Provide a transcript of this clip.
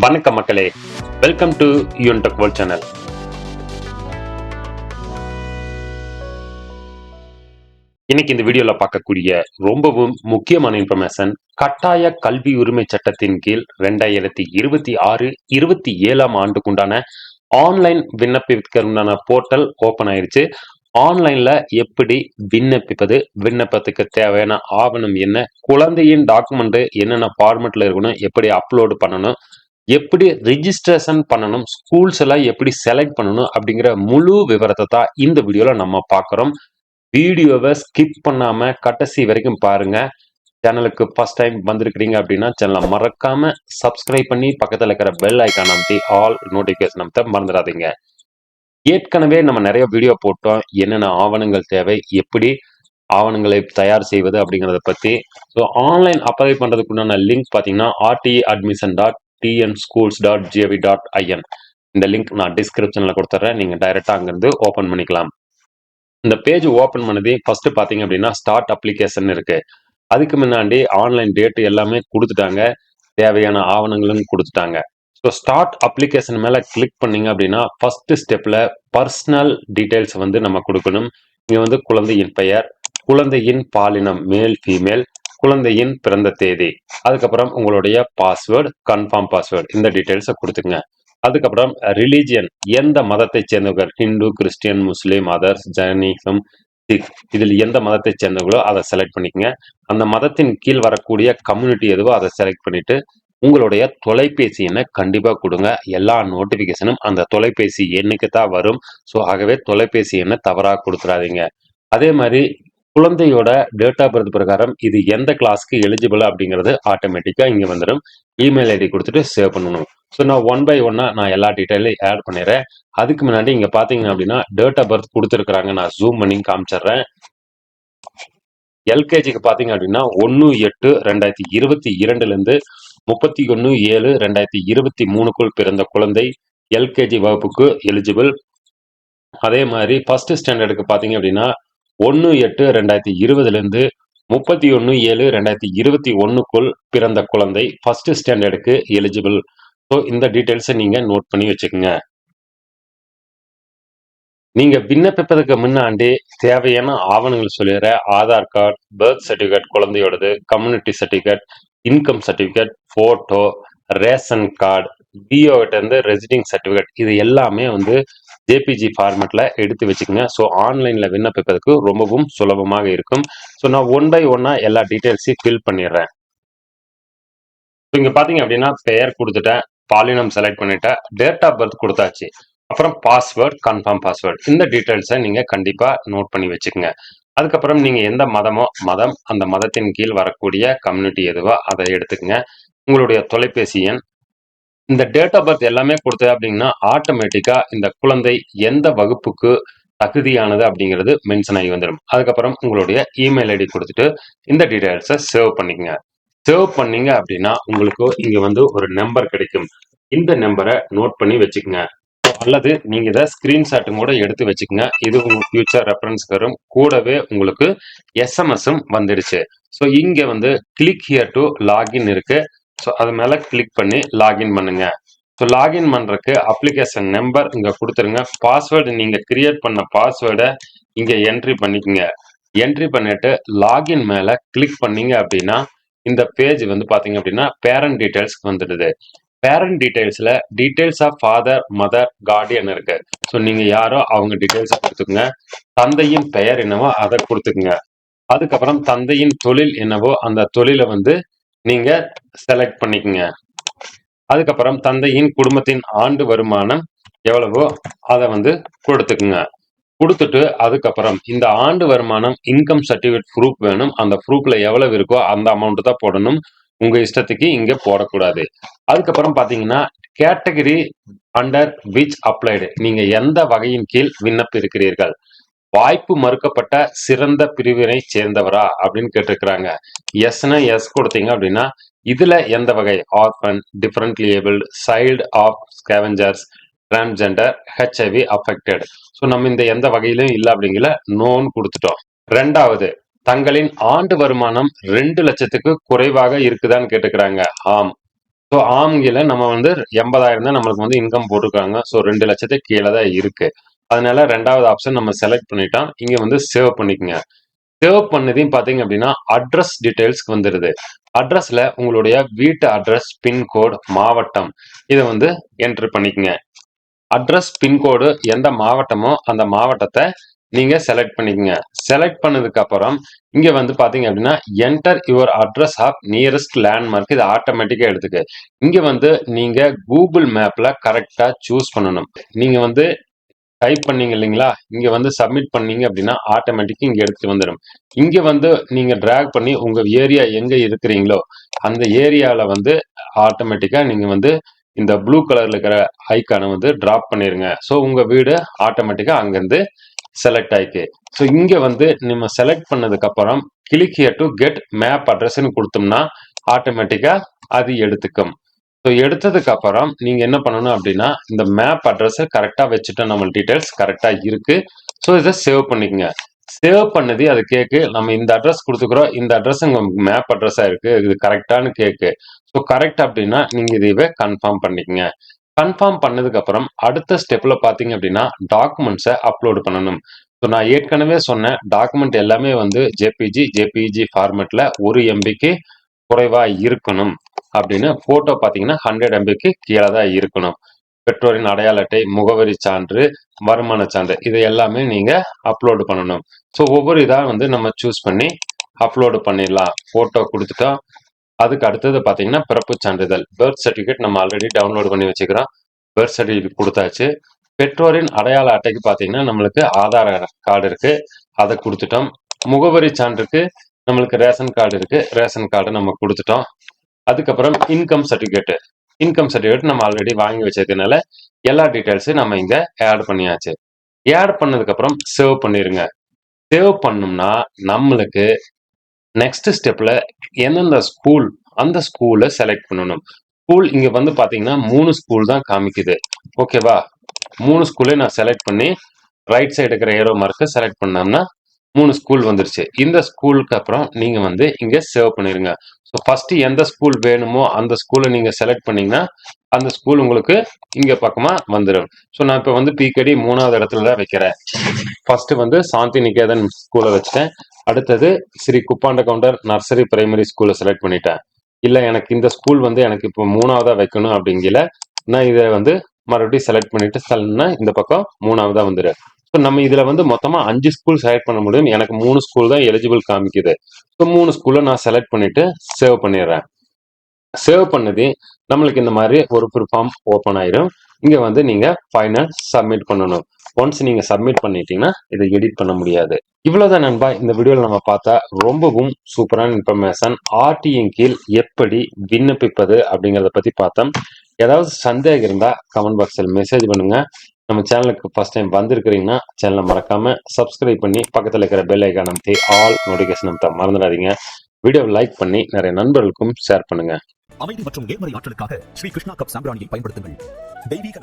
வணக்கம் மக்களே, welcome to யூன்டெக் world channel. இன்னைக்கு இந்த வீடியோல பார்க்கக்கூடிய ரொம்பவும் முக்கியமான இன்ஃபர்மேஷன், கட்டாய கல்வி உரிமை சட்டத்தின் கீழ் 2026-27 ஆண்டுக்குண்டான ஆன்லைன் விண்ணப்பிக்கிறதுக்கான போர்ட்டல் ஓபன் ஆயிருச்சு. ஆன்லைன்ல எப்படி விண்ணப்பிப்பது, விண்ணப்பத்துக்கு தேவையான ஆவணம் என்ன, குழந்தையின் டாக்குமெண்ட் என்னென்ன ஃபார்மெட்ல இருக்கணும், எப்படி அப்லோடு பண்ணணும், எப்படி ரிஜிஸ்ட்ரேஷன் பண்ணணும், ஸ்கூல்ஸ் எல்லாம் எப்படி செலக்ட் பண்ணணும் அப்படிங்கிற முழு விவரத்தை தான் இந்த வீடியோல நம்ம பார்க்குறோம். வீடியோவை ஸ்கிப் பண்ணாம கடைசி வரைக்கும் பாருங்க. சேனலுக்கு ஃபர்ஸ்ட் டைம் வந்திருக்கிறீங்க அப்படின்னா சேனலை மறக்காம சப்ஸ்கிரைப் பண்ணி பக்கத்தில் இருக்கிற பெல் ஐக்கான் அமைத்தி ஆல் நோட்டிஃபிகேஷன் அமைத்த மறந்துடாதீங்க. ஏற்கனவே நம்ம நிறைய வீடியோ போட்டோம், என்னென்ன ஆவணங்கள் தேவை, எப்படி ஆவணங்களை தயார் செய்வது அப்படிங்கிறத பற்றி. ஸோ ஆன்லைன் அப்ளை பண்ணுறதுக்குண்டான லிங்க் பார்த்தீங்கன்னா rteadmission.tnschools.gov.in. இந்த லிங்க் நான் டிஸ்கிரிப்ஷனில் கொடுத்துட்றேன், நீங்கள் டைரெக்டாக அங்கேருந்து ஓப்பன் பண்ணிக்கலாம். இந்த பேஜ் ஓப்பன் பண்ணதே ஃபர்ஸ்ட் பார்த்தீங்க அப்படின்னா ஸ்டார்ட் அப்ளிகேஷன் இருக்கு. அதுக்கு முன்னாடி ஆன்லைன் டேட் எல்லாமே கொடுத்துட்டாங்க, தேவையான ஆவணங்களும் கொடுத்துட்டாங்க. ஸோ ஸ்டார்ட் அப்ளிகேஷன் மேலே கிளிக் பண்ணீங்க அப்படின்னா ஃபர்ஸ்ட் ஸ்டெப்பில் பர்சனல் டீட்டெயில்ஸ் வந்து நம்ம கொடுக்கணும். இங்கே வந்து குழந்தையின் பெயர், குழந்தையின் பாலினம் மேல் ஃபீமேல், குழந்தையின் பிறந்த தேதி, அதுக்கப்புறம் உங்களுடைய பாஸ்வேர்டு, கன்ஃபார்ம் பாஸ்வேர்டு, இந்த டீட்டெயில்ஸை கொடுத்துங்க. அதுக்கப்புறம் ரிலீஜியன், எந்த மதத்தை சேர்ந்தவர்கள், ஹிந்து, கிறிஸ்டியன், முஸ்லீம், அதர்ஸ், ஜைனிசம், சிக், இதில் எந்த மதத்தை சேர்ந்தவங்களோ அதை செலக்ட் பண்ணிக்கங்க. அந்த மதத்தின் கீழ் வரக்கூடிய கம்யூனிட்டி எதுவோ அதை செலக்ட் பண்ணிட்டு உங்களுடைய தொலைபேசி எண்ணை கண்டிப்பா கொடுங்க. எல்லா நோட்டிபிகேஷனும் அந்த தொலைபேசி எண்ணுக்கு தான் வரும். ஸோ ஆகவே தொலைபேசி எண்ணை தவறாக கொடுத்துடாதீங்க. அதே மாதிரி குழந்தையோட டேட் ஆஃப் பர்த் பிரகாரம் இது எந்த கிளாஸ்க்கு எலிஜிபிள் அப்படிங்கிறது ஆட்டோமேட்டிக்காக இங்கே வந்துடும். இமெயில் ஐடி கொடுத்துட்டு சேவ் பண்ணணும். ஸோ நான் ஒன் பை ஒன்னாக நான் எல்லா டீட்டெயிலையும் ஆட் பண்ணிடுறேன். அதுக்கு முன்னாடி இங்கே பார்த்தீங்க அப்படின்னா டேட் ஆஃப் பர்த் கொடுத்துருக்குறாங்க, நான் ஜூம் பண்ணி காமிச்சிடுறேன். எல்கேஜிக்கு பார்த்தீங்க அப்படின்னா 1/8/2022 31/7/2023 பிறந்த குழந்தை எல்கேஜி வகுப்புக்கு எலிஜிபிள். அதே மாதிரி ஃபர்ஸ்ட் ஸ்டாண்டர்டுக்கு பார்த்தீங்க அப்படின்னா 1/8/2020 31/7/2021 பிறந்த குழந்தை ஃபர்ஸ்ட் ஸ்டாண்டர்டுக்கு எலிஜிபிள். ஸோ இந்த டீட்டெயில்ஸை நீங்க நோட் பண்ணி வச்சுக்கோங்க. நீங்க விண்ணப்பிப்பதற்கு முன்னாடி தேவையான ஆவணங்கள் சொல்லிடுற ஆதார் கார்டு, பர்த் சர்டிஃபிகேட் குழந்தையோடது, community certificate, income certificate, photo, ration card, பிஓட்ட இருந்து ரெசிடிங் சர்டிஃபிகேட், இது எல்லாமே வந்து ஜேபிஜி ஃபார்மேட்ல எடுத்து வச்சுக்கோங்க. ஸோ ஆன்லைன்ல விண்ணப்பிப்பதற்கு ரொம்பவும் சுலபமாக இருக்கும். ஸோ நான் ஒன் பை ஒன்னா எல்லா டீட்டெயில்ஸையும் ஃபில் பண்ணிடுறேன். இங்க பாத்தீங்க அப்படின்னா பெயர் கொடுத்துட்டேன், பாலினம் செலக்ட் பண்ணிட்டேன், டேட் ஆஃப் பர்த் கொடுத்தாச்சு, அப்புறம் பாஸ்வேர்டு, கன்ஃபார்ம் பாஸ்வேர்டு, இந்த டீட்டெயில்ஸை நீங்க கண்டிப்பா நோட் பண்ணி வச்சுக்கோங்க. அதுக்கப்புறம் நீங்க எந்த மதம், அந்த மதத்தின் கீழ் வரக்கூடிய கம்யூனிட்டி எதுவோ அதை எடுத்துக்கங்க. உங்களுடைய தொலைபேசி எண், இந்த டேட் ஆஃப் பர்த் எல்லாமே கொடுத்தது அப்படின்னா ஆட்டோமேட்டிக்கா இந்த குழந்தை எந்த வகுப்புக்கு தகுதியானது அப்படிங்கிறது மென்ஷன் ஆகி வந்துடும். அதுக்கப்புறம் உங்களுடைய இமெயில் ஐடி கொடுத்துட்டு இந்த டீட்டெயில்ஸை சேவ் பண்ணிக்கங்க. சேவ் பண்ணீங்க அப்படின்னா உங்களுக்கு இங்க வந்து ஒரு நம்பர் கிடைக்கும். இந்த நம்பரை நோட் பண்ணி வச்சுக்கோங்க, அல்லது நீங்க இதை ஸ்கிரீன்ஷாட் கூட எடுத்து வச்சுக்கோங்க. இது உங்க ஃபியூச்சர் ரெஃபரன்ஸ் வரும். கூடவே உங்களுக்கு எஸ்எம்எஸும் வந்துடுச்சு. ஸோ இங்க வந்து கிளிக் ஹியர் டு லாகின் இருக்கு. ஸோ அது மேல கிளிக் பண்ணி லாகின் பண்ணுங்க. ஸோ லாகின் பண்றதுக்கு அப்ளிகேஷன் நம்பர் இங்க கொடுத்துருங்க. பாஸ்வேர்டு நீங்க கிரியேட் பண்ண பாஸ்வேர்டை இங்க என்ட்ரி பண்ணிக்கோங்க. என்ட்ரி பண்ணிட்டு லாகின் மேல கிளிக் பண்ணீங்க அப்படின்னா இந்த பேஜ் வந்து பாத்தீங்க அப்படின்னா பேரண்ட் டீடைல்ஸ்க்கு வந்துடுது. பேரண்ட் டீடைல்ஸ்ல details of father, mother, guardian இருக்கு. ஸோ நீங்க யாரோ அவங்க டீடைல்ஸை கொடுத்துக்குங்க. தந்தையின் பெயர் என்னவோ அதை கொடுத்துக்குங்க. அதுக்கப்புறம் தந்தையின் தொழில் என்னவோ அந்த தொழிலை வந்து நீங்க செலக்ட் பண்ணிக்கங்க. அதுக்கப்புறம் தந்தையின் குடும்பத்தின் ஆண்டு வருமானம் எவ்வளவோ அதை வந்து கொடுத்துக்குங்க. கொடுத்துட்டு அதுக்கப்புறம் இந்த ஆண்டு வருமானம் இன்கம் சர்டிஃபிகேட் ப்ரூஃப் வேணும். அந்த ப்ரூஃப்ல எவ்வளவு இருக்கோ அந்த அமௌண்ட் தான் போடணும். உங்க இஷ்டத்துக்கு இங்க போடக்கூடாது. அதுக்கப்புறம் பாத்தீங்கன்னா கேட்டகரி அண்டர் விச் அப்ளைடு, நீங்க எந்த வகையின் கீழ் விண்ணப்ப இருக்கிறீர்கள், வாய்ப்பு மறுக்கப்பட்ட சிறந்த பிரிவினை சேர்ந்தவரா அப்படின்னு கேட்டிருக்கிறாங்க. எஸ்னா எஸ் கொடுத்தீங்க அப்படின்னா இதுல எந்த வகை, orphan, differently abled, child of scavengers, transgender, HIV affected. So நம்ம இந்த எந்த வகையிலும் இல்லை அப்படிங்கிற நோன்னு கொடுத்துட்டோம். ரெண்டாவது, தங்களின் ஆண்டு வருமானம் 2 லட்சத்துக்கு குறைவாக இருக்குதான்னு கேட்டுக்கிறாங்க. ஆம். ஸோ ஆம்கில நம்ம வந்து 80,000 தான் நம்மளுக்கு வந்து இன்கம் போட்டிருக்காங்க. ஸோ 2 லட்சத்துக்கு கீழே தான் இருக்கு. அதனால 2வது ஆப்ஷன் நம்ம செலக்ட் பண்ணிட்டோம். இங்க வந்து சேவ் பண்ணிக்கங்க. சேவ் பண்ணதையும் பார்த்தீங்க அப்படின்னா அட்ரஸ் டீடைல்ஸ்க்கு வந்துடுது. அட்ரஸ்ல உங்களுடைய வீட்டு அட்ரஸ், பின்கோடு, மாவட்டம் இதை வந்து என்ட்ரு பண்ணிக்கங்க. அட்ரஸ், பின்கோடு எந்த மாவட்டமோ அந்த மாவட்டத்தை நீங்க செலக்ட் பண்ணிக்கங்க. செலக்ட் பண்ணதுக்கு அப்புறம் இங்க வந்து பாத்தீங்க அப்படின்னா enter your address of nearest landmark இது ஆட்டோமேட்டிக்கா எடுத்துக்கு. இங்க வந்து நீங்க கூகுள் மேப்ல கரெக்டா சூஸ் பண்ணணும். நீங்க வந்து டைப் பண்ணீங்க இல்லைங்களா, இங்க வந்து சப்மிட் பண்ணீங்க அப்படின்னா ஆட்டோமேட்டிக்கா இங்க எடுத்துட்டு வந்துடும். இங்க வந்து நீங்க டிராக் பண்ணி உங்க ஏரியா எங்க இருக்கிறீங்களோ அந்த ஏரியால வந்து ஆட்டோமேட்டிக்கா நீங்க வந்து இந்த ப்ளூ கலர்ல இருக்கிற ஐக்கானை வந்து டிராப் பண்ணிருங்க. ஸோ உங்க வீடு ஆட்டோமேட்டிக்கா அங்கிருந்து செலக்ட் ஆயிக்கு. ஸோ இங்க வந்து நம்ம செலக்ட் பண்ணதுக்கு அப்புறம் click here to get map அட்ரஸ்ன்னு கொடுத்தோம்னா ஆட்டோமேட்டிக்கா அது எடுத்துக்கும். ஸோ எடுத்ததுக்கு அப்புறம் நீங்க என்ன பண்ணணும் அப்படின்னா இந்த மேப் அட்ரஸை கரெக்டா வச்சுட்டோம், நம்ம டீடைல்ஸ் கரெக்டா இருக்கு. ஸோ இதை சேவ் பண்ணிக்கங்க. சேவ் பண்ணது அது கேக்கு நம்ம இந்த அட்ரஸ் கொடுத்துக்கிறோம், இந்த அட்ரஸ் உங்க மேப் அட்ரஸா இருக்கு, இது கரெக்டானு கேக்கு. ஸோ கரெக்ட் அப்படின்னா நீங்க இதை கன்ஃபார்ம் பண்ணிக்கங்க. கன்ஃபார்ம் பண்ணதுக்கு அப்புறம் அடுத்த ஸ்டெப்ல பாத்தீங்க அப்படின்னா டாக்குமெண்ட்ஸை அப்லோட் பண்ணணும். ஸோ நான் ஏற்கனவே சொன்ன டாக்குமெண்ட் எல்லாமே வந்து ஜேபிஜி ஃபார்மேட்ல 1 MBக்கு குறைவா இருக்கணும் அப்படின்னு. போட்டோ பாத்தீங்கன்னா 100 MBக்கு கீழே தான் இருக்கணும். பெற்றோரின் அடையாள அட்டை, முகவரி சான்று, வருமான சான்று இது எல்லாமே நீங்க அப்லோடு பண்ணணும். ஸோ ஒவ்வொரு இதா வந்து நம்ம சூஸ் பண்ணி அப்லோடு பண்ணிடலாம். போட்டோ கொடுத்துட்டோம். அதுக்கு அடுத்தது பாத்தீங்கன்னா பிறப்பு சான்றிதழ், பர்த் சர்டிஃபிகேட் நம்ம ஆல்ரெடி டவுன்லோட் பண்ணி வச்சுக்கிறோம். பர்த் சர்டிஃபிகேட் கொடுத்தாச்சு. பெற்றோரின் அடையாள அட்டைக்கு பாத்தீங்கன்னா நம்மளுக்கு ஆதார் கார்டு இருக்கு, அதை கொடுத்துட்டோம். முகவரி சான்றுக்கு நம்மளுக்கு ரேஷன் கார்டு இருக்கு, ரேஷன் கார்டு நம்ம கொடுத்துட்டோம். அதுக்கப்புறம் இன்கம் சர்டிஃபிகேட் நம்ம ஆல்ரெடி வாங்கி வச்சதுனால எல்லா டீடைல்ஸும் நம்ம இங்க ஆட் பண்ணியாச்சு. ஆட் பண்ணதுக்கு அப்புறம் சேவ் பண்ணிருங்க. சேவ் பண்ணோம்னா நம்மளுக்கு நெக்ஸ்ட் ஸ்டெப்ல எந்தெந்த ஸ்கூல் அந்த ஸ்கூலை செலக்ட் பண்ணணும். ஸ்கூல் இங்க வந்து பாத்தீங்கன்னா 3 ஸ்கூல் தான் காமிக்குது. ஓகேவா, 3 ஸ்கூலை நான் செலக்ட் பண்ணி ரைட் சைடு இருக்கிற ஏரோ மார்க்கை செலக்ட் பண்ணோம்னா 3 ஸ்கூல் வந்துருச்சு. இந்த ஸ்கூலுக்கு அப்புறம் நீங்க வந்து இங்க சேவ் பண்ணிருங்க. ஸோ ஃபர்ஸ்ட் எந்த ஸ்கூல் வேணுமோ அந்த ஸ்கூலை நீங்க செலக்ட் பண்ணீங்கன்னா அந்த ஸ்கூல் உங்களுக்கு இங்க பக்கமா வந்துடும். ஸோ நான் இப்போ வந்து பிகேடி 3வது இடத்துல தான் வைக்கிறேன். ஃபர்ஸ்ட் வந்து சாந்தி நிகேதன் ஸ்கூலை வச்சுட்டேன். அடுத்தது ஸ்ரீ குப்பாண்ட கவுண்டர் நர்சரி பிரைமரி ஸ்கூலை செலக்ட் பண்ணிட்டேன். இல்ல எனக்கு இந்த ஸ்கூல் வந்து எனக்கு இப்போ 3வதா வைக்கணும் அப்படிங்கல நான் இதை வந்து மறுபடியும் செலக்ட் பண்ணிட்டு இந்த பக்கம் 3வதா வந்துடும். ஸோ நம்ம இதுல வந்து மொத்தமா 5 ஸ்கூல் செலக்ட் பண்ண முடியும். எனக்கு 3 ஸ்கூல் தான் எலிஜிபிள் காமிக்குது. ஸோ 3 ஸ்கூலை நான் செலக்ட் பண்ணிட்டு சேவ் பண்ணிடுறேன். சேவ் பண்ணது நம்மளுக்கு இந்த மாதிரி ஒரு ஃபார்ம் ஓப்பன் ஆயிரும். இங்க வந்து நீங்க ஃபைனல் சப்மிட் பண்ணணும். ஒன்ஸ் நீங்க சப்மிட் பண்ணிட்டீங்கன்னா இதை எடிட் பண்ண முடியாது. இவ்வளவுதான் நண்பா இந்த வீடியோல நம்ம பார்த்தா ரொம்பவும் சூப்பரான இன்ஃபர்மேஷன். ஆர்டியின் கீழ் எப்படி விண்ணப்பிப்பது அப்படிங்கறத பத்தி பார்த்தோம். ஏதாவது சந்தேகம் இருந்தா கமெண்ட் பாக்ஸில் மெசேஜ் பண்ணுங்க. நம்ம சேனலுக்கு ஃபர்ஸ்ட் டைம் வந்திருக்கிறீங்கன்னா சேனலை மறக்காம சப்ஸ்கிரைப் பண்ணி பக்கத்தில் இருக்கிற பெல் ஐக்கான் அமைத்து ஆல் நோட்டிபிகேஷன் அமைத்த மறந்துடாதீங்க. வீடியோவை லைக் பண்ணி நிறைய நண்பர்களுக்கும் ஷேர் பண்ணுங்க. அமைதி மற்றும் நேர்மறை ஆற்றலுக்காக ஸ்ரீ கிருஷ்ணா கப் சாம்பிராணியை பயன்படுத்துங்கள். தெய்வீக